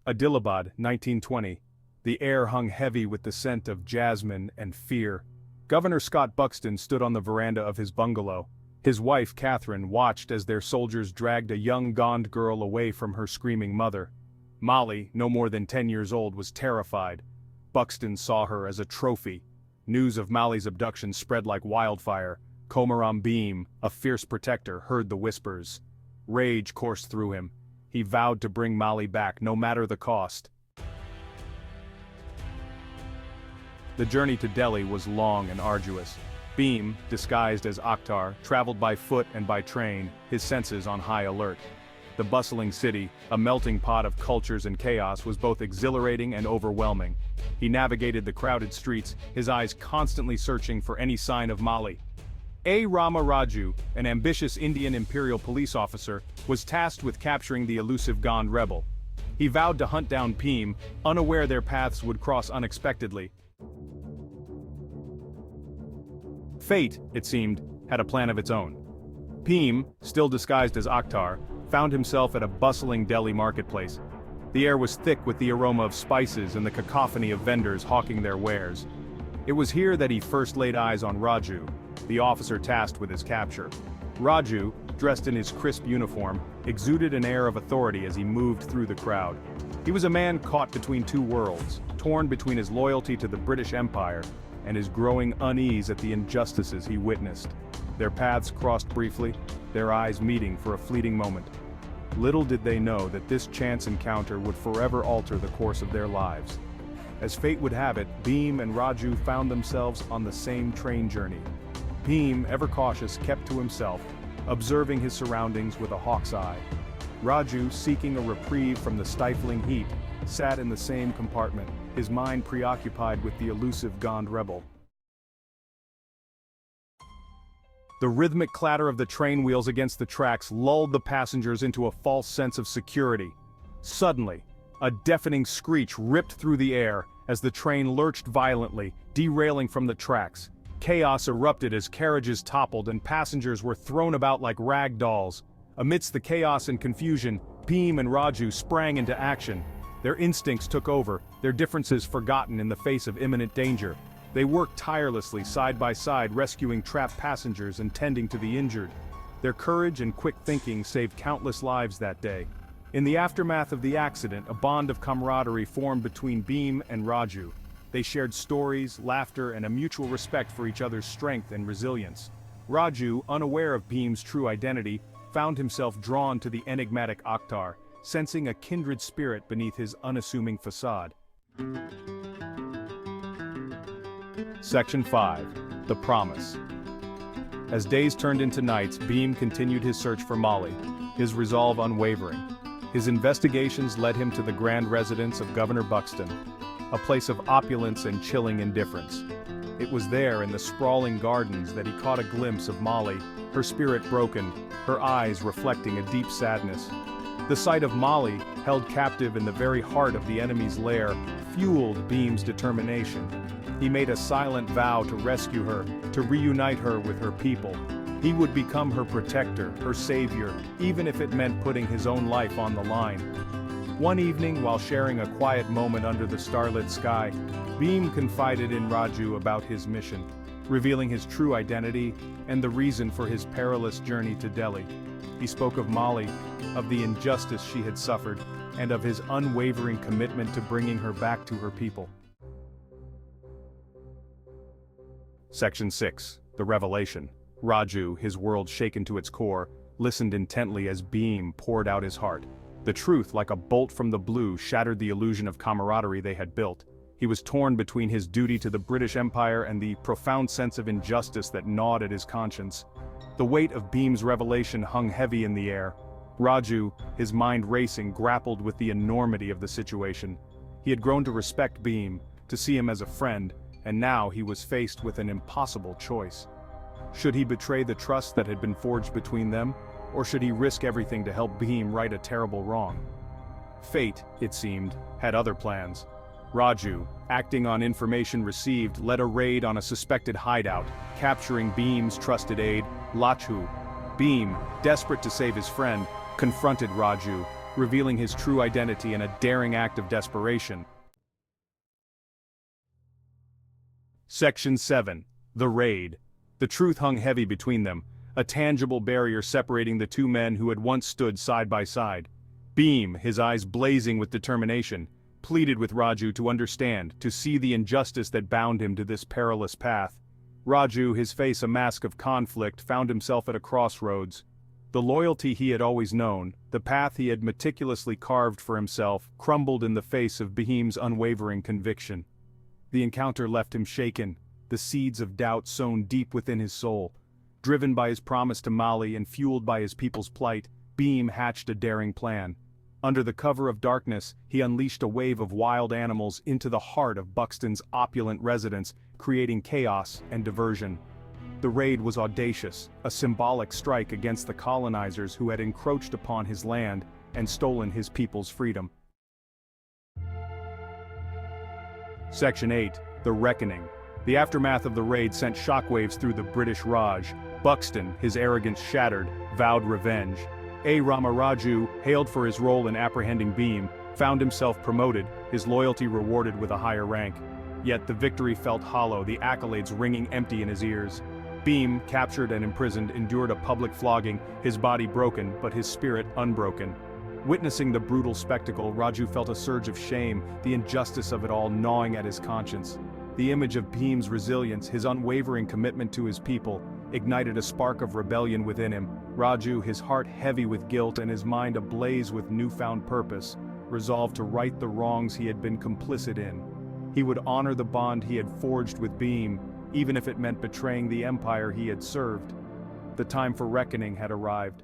Adilabad, 1920. The air hung heavy with the scent of jasmine and fear. Governor Scott Buxton stood on the veranda of his bungalow. His wife, Catherine, watched as their soldiers dragged a young gaunt girl away from her screaming mother. Malli, no more than 10 years old, was terrified. Buxton saw her as a trophy. News of Malli's abduction spread like wildfire. Komaram Bheem, a fierce protector, heard the whispers. Rage coursed through him. He vowed to bring Malli back, no matter the cost. The journey to Delhi was long and arduous. Bheem, disguised as Akhtar, traveled by foot and by train, his senses on high alert. The bustling city, a melting pot of cultures and chaos, was both exhilarating and overwhelming. He navigated the crowded streets, his eyes constantly searching for any sign of Malli. Rama Raju, an ambitious Indian Imperial Police officer, was tasked with capturing the elusive Gond rebel. He vowed to hunt down Bheem, unaware their paths would cross unexpectedly. Fate, it seemed, had a plan of its own. Bheem, still disguised as Akhtar, found himself at a bustling Delhi marketplace. The air was thick with the aroma of spices and the cacophony of vendors hawking their wares. It was here that he first laid eyes on Raju, the officer tasked with his capture. Raju, dressed in his crisp uniform, exuded an air of authority as he moved through the crowd. He was a man caught between two worlds, torn between his loyalty to the British Empire and his growing unease at the injustices he witnessed. Their paths crossed briefly, their eyes meeting for a fleeting moment. Little did they know that this chance encounter would forever alter the course of their lives. As fate would have it, Bheem and Raju found themselves on the same train journey. Bheem, ever cautious, kept to himself, observing his surroundings with a hawk's eye. Raju, seeking a reprieve from the stifling heat, sat in the same compartment, his mind preoccupied with the elusive Gond rebel. The rhythmic clatter of the train wheels against the tracks lulled the passengers into a false sense of security. Suddenly, a deafening screech ripped through the air as the train lurched violently, derailing from the tracks. Chaos erupted as carriages toppled and passengers were thrown about like rag dolls. Amidst the chaos and confusion, Bheem and Raju sprang into action. Their instincts took over, their differences forgotten in the face of imminent danger. They worked tirelessly side by side, rescuing trapped passengers and tending to the injured. Their courage and quick thinking saved countless lives that day. In the aftermath of the accident, a bond of camaraderie formed between Bheem and Raju. They shared stories, laughter, and a mutual respect for each other's strength and resilience. Raju, unaware of Bheem's true identity, found himself drawn to the enigmatic Akhtar, sensing a kindred spirit beneath his unassuming facade. Section 5. The Promise. As days turned into nights, Bheem continued his search for Malli, his resolve unwavering. His investigations led him to the grand residence of Governor Buxton, a place of opulence and chilling indifference. It was there in the sprawling gardens that he caught a glimpse of Malli, her spirit broken, her eyes reflecting a deep sadness. The sight of Malli, held captive in the very heart of the enemy's lair, fueled Bheem's determination. He made a silent vow to rescue her, to reunite her with her people. He would become her protector, her savior, even if it meant putting his own life on the line. One evening, while sharing a quiet moment under the starlit sky, Bheem confided in Raju about his mission, revealing his true identity and the reason for his perilous journey to Delhi. He spoke of Malli, of the injustice she had suffered, and of his unwavering commitment to bringing her back to her people. Section 6. The Revelation. Raju, his world shaken to its core, listened intently as Bheem poured out his heart. The truth, like a bolt from the blue, shattered the illusion of camaraderie they had built. He was torn between his duty to the British Empire and the profound sense of injustice that gnawed at his conscience. The weight of Bheem's revelation hung heavy in the air. Raju, his mind racing, grappled with the enormity of the situation. He had grown to respect Bheem, to see him as a friend, and now he was faced with an impossible choice. Should he betray the trust that had been forged between them, or should he risk everything to help Bheem right a terrible wrong? Fate, it seemed, had other plans. Raju, acting on information received, led a raid on a suspected hideout, capturing Bheem's trusted aide, Lachhu. Bheem, desperate to save his friend, confronted Raju, revealing his true identity in a daring act of desperation. Section 7. The Raid. The truth hung heavy between them, a tangible barrier separating the two men who had once stood side by side. Bheem, his eyes blazing with determination, pleaded with Raju to understand, to see the injustice that bound him to this perilous path. Raju, his face a mask of conflict, found himself at a crossroads. The loyalty he had always known, the path he had meticulously carved for himself, crumbled in the face of Bheem's unwavering conviction. The encounter left him shaken, the seeds of doubt sown deep within his soul. Driven by his promise to Malli and fueled by his people's plight, Bheem hatched a daring plan. Under the cover of darkness, he unleashed a wave of wild animals into the heart of Buxton's opulent residence, creating chaos and diversion. The raid was audacious, a symbolic strike against the colonizers who had encroached upon his land and stolen his people's freedom. Section 8. The Reckoning. The aftermath of the raid sent shockwaves through the British Raj. Buxton, his arrogance shattered, vowed revenge. Rama Raju, hailed for his role in apprehending Bheem, found himself promoted, his loyalty rewarded with a higher rank. Yet the victory felt hollow, the accolades ringing empty in his ears. Bheem, captured and imprisoned, endured a public flogging, his body broken, but his spirit unbroken. Witnessing the brutal spectacle, Raju felt a surge of shame, the injustice of it all gnawing at his conscience. The image of Bheem's resilience, his unwavering commitment to his people, ignited a spark of rebellion within him. Raju, his heart heavy with guilt and his mind ablaze with newfound purpose, resolved to right the wrongs he had been complicit in. He would honor the bond he had forged with Bheem, even if it meant betraying the empire he had served. The time for reckoning had arrived.